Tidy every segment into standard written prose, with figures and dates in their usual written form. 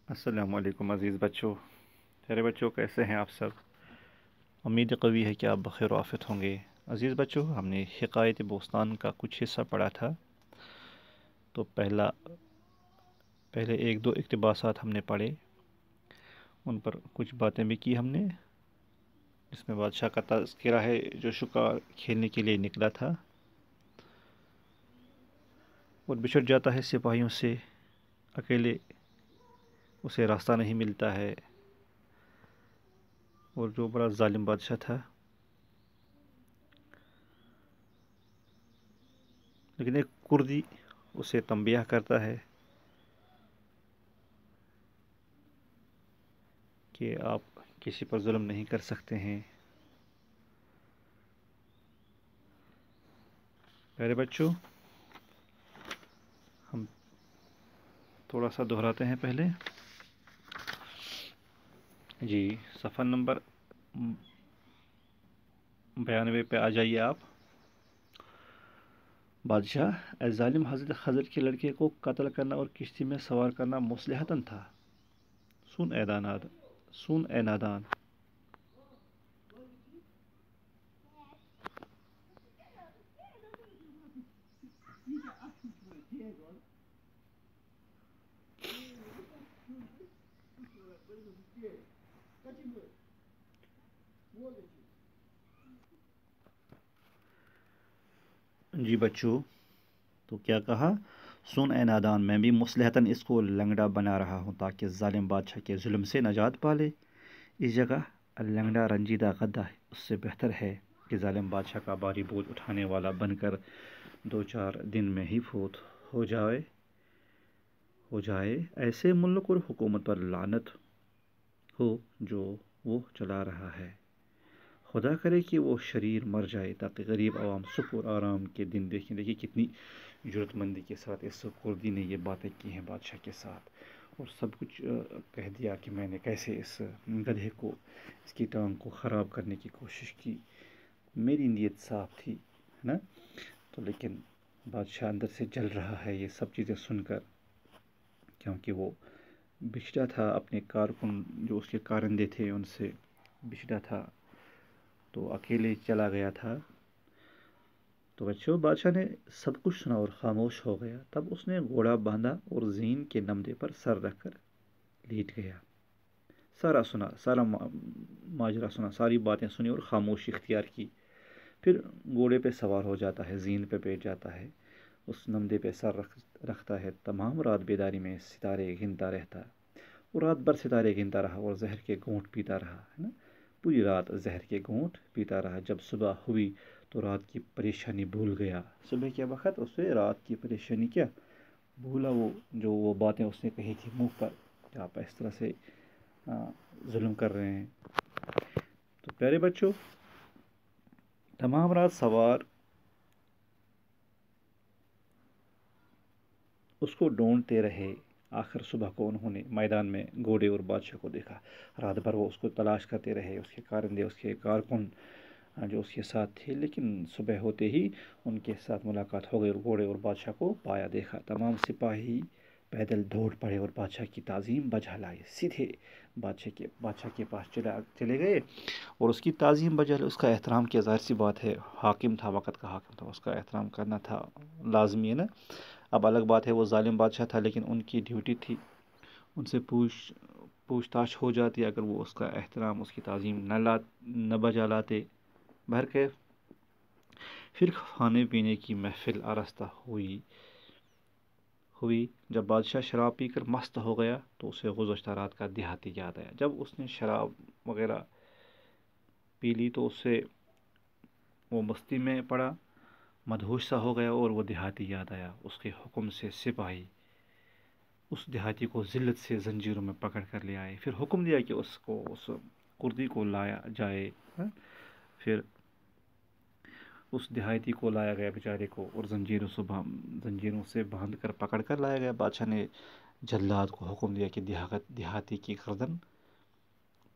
السلام علیکم عزیز بچوں. پیارے بچوں، کیسے ہیں آپ سب؟ امید قوی ہے کہ آپ بخیر و عافیت ہوں گے. عزیز بچوں، ہم نے حکایت بوستان کا کچھ حصہ پڑھا تھا. تو پہلے ایک دو اقتباسات ہم نے پڑھے، ان پر کچھ باتیں بھی کی ہم نے. اس میں بادشاہ کا تذکرہ ہے جو شکار کھیلنے کے لیے نکلا تھا اور بچھڑ جاتا ہے سپاہیوں سے. اکیلے اسے راستہ نہیں ملتا ہے، اور جو بڑا ظالم بادشاہ تھا. لیکن ایک کردی اسے تنبیہ کرتا ہے کہ آپ کسی پر ظلم نہیں کر سکتے ہیں. پیارے بچوں، ہم تھوڑا سا دہراتے ہیں پہلے. جی، صفحہ نمبر 92 پہ آ جائیے آپ. بادشاہ: اے ظالم، حضرت خضر کے لڑکے کو قتل کرنا اور کشتی میں سوار کرنا مصلحتاً تھا. سن اے نادان. جی بچوں، تو کیا کہا؟ سن اے نادان، میں بھی مصلحتاً اس کو لنگڑا بنا رہا ہوں تاکہ ظالم بادشاہ کے ظلم سے نجات پالے. اس جگہ لنگڑا رنجیدہ غدہ اس سے بہتر ہے کہ ظالم بادشاہ کا بھاری بوجھ اٹھانے والا بن کر 2-4 دن میں ہی فوت ہو جائے. ایسے ملک اور حکومت پر لعنت ہو جو وہ چلا رہا ہے. خدا کرے کہ وہ شریر مر جائے تاکہ غریب عوام سکھ اور آرام کے دن دیکھیں. دیکھیے کتنی جرت مندی کے ساتھ اس کردی نے یہ باتیں کی ہیں بادشاہ کے ساتھ، اور سب کچھ کہہ دیا کہ میں نے کیسے اس گدھے کو، اس کی ٹانگ کو خراب کرنے کی کوشش کی. میری نیت صاف تھی، ہے نا. تو لیکن بادشاہ اندر سے جل رہا ہے یہ سب چیزیں سن کر، کیونکہ وہ بچھڑا تھا اپنے کارکن جو اس کے کارندے تھے ان سے بچھڑا تھا، تو اکیلے چلا گیا تھا. تو بچوں، بادشاہ نے سب کچھ سنا اور خاموش ہو گیا. تب اس نے گھوڑا باندھا اور زین کے نمدے پر سر رکھ کر لیٹ گیا. سارا ماجرا سنا، ساری باتیں سنی اور خاموشی اختیار کی. پھر گھوڑے پہ سوار ہو جاتا ہے، زین پہ بیٹھ جاتا ہے، اس نمدے پہ سر رکھتا ہے. تمام رات بیداری میں ستارے گنتا رہتا، اور رات بھر ستارے گنتا رہا اور زہر کے گھونٹ پیتا رہا، ہے نا. پوری رات زہر کے گھونٹ پیتا رہا. جب صبح ہوئی تو رات کی پریشانی بھول گیا. صبح کے وقت اس سے رات کی پریشانی کیا بھولا، وہ باتیں اس نے کہی تھی منہ پر کہ آپ اس طرح سے ظلم کر رہے ہیں. تو پیارے بچوں، تمام رات سوار اس کو ڈھونڈتے رہے. آخر صبح کو انہوں نے میدان میں گھوڑے اور بادشاہ کو دیکھا. رات بھر وہ اس کو تلاش کرتے رہے، اس کے کارندے، اس کے کارکن جو اس کے ساتھ تھے. لیکن صبح ہوتے ہی ان کے ساتھ ملاقات ہو گئی اور گھوڑے اور بادشاہ کو پایا. دیکھا تمام سپاہی پیدل دوڑ پڑے اور بادشاہ کی تعظیم بجا لائے. سیدھے بادشاہ کے پاس چلے گئے اور اس کی تعظیم بجا لائے. اس کا احترام کیا، ظاہر سی بات ہے، حاکم تھا، وقت کا حاکم تھا، اس کا احترام کرنا تھا لازمی، ہے نا. اب الگ بات ہے وہ ظالم بادشاہ تھا، لیکن ان کی ڈیوٹی تھی ان سے پوچھ تاچھ ہو جاتی اگر وہ اس کا احترام، اس کی تعظیم نہ بجا لاتے. بہرکیف پھر کھانے پینے کی محفل آراستہ ہوئی. جب بادشاہ شراب پی کر مست ہو گیا تو اسے گزشتہ رات کا دیہاتی یاد آیا. جب اس نے شراب وغیرہ پی لی تو اس سے وہ مستی میں پڑا، مدہوش سا ہو گیا، اور وہ دیہاتی یاد آیا. اس کے حکم سے سپاہی اس دیہاتی کو ذلت سے زنجیروں میں پکڑ کر لے آئے. پھر حکم دیا کہ اس کردی کو لایا جائے. پھر اس دیہاتی کو لایا گیا بیچارے کو، اور زنجیروں سے باندھ کر پکڑ کر لایا گیا. بادشاہ نے جلاد کو حکم دیا کہ دیہاتی کی گردن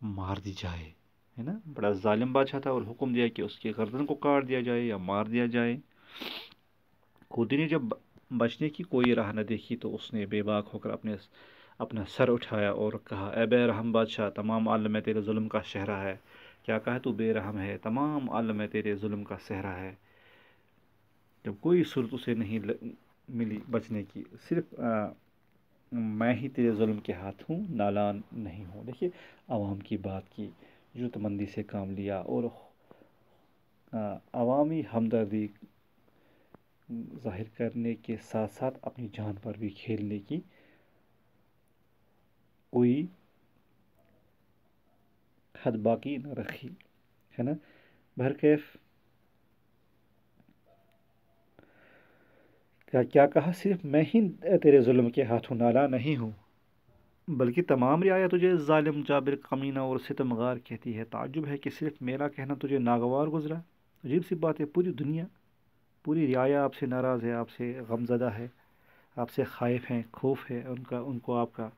مار دی جائے، ہے نا. بڑا ظالم بادشاہ تھا، اور حکم دیا کہ اس کی گردن کو کاٹ دیا جائے یا مار دیا جائے. خودی نے جب بچنے کی کوئی راہ نہ دیکھی تو اس نے بے باک ہو کر اپنا سر اٹھایا اور کہا اے بے رحم بادشاہ، تمام عالم میں تیرے ظلم کا صحرا ہے۔ کیا کہا؟ تو بے رحم ہے، تمام عالم میں تیرے ظلم کا صحرا ہے۔ جب کوئی صورت اسے نہیں ملی بچنے کی، صرف میں ہی تیرے ظلم کے ہاتھ ہوں، نالان نہیں ہوں۔ دیکھیے عوام کی بات کی، جرت مندی سے کام لیا اور عوامی ہمدردی ظاہر کرنے کے ساتھ ساتھ اپنی جان پر بھی کھیلنے کی کوئی حد باقی نہ رکھی، ہے نا۔ بہرکیف کیا کہا؟ صرف میں ہی تیرے ظلم کے ہاتھوں نالا نہیں ہوں، بلکہ تمام رعایا تجھے ظالم، جابر، کمینہ اور ستمگار کہتی ہے۔ تعجب ہے کہ صرف میرا کہنا تجھے ناگوار گزرا؟ عجیب سی بات ہے، پوری دنیا، پوری رعایا آپ سے ناراض ہے، آپ سے غمزدہ ہے، آپ سے خائف ہیں، خوف ہے ان کو آپ کا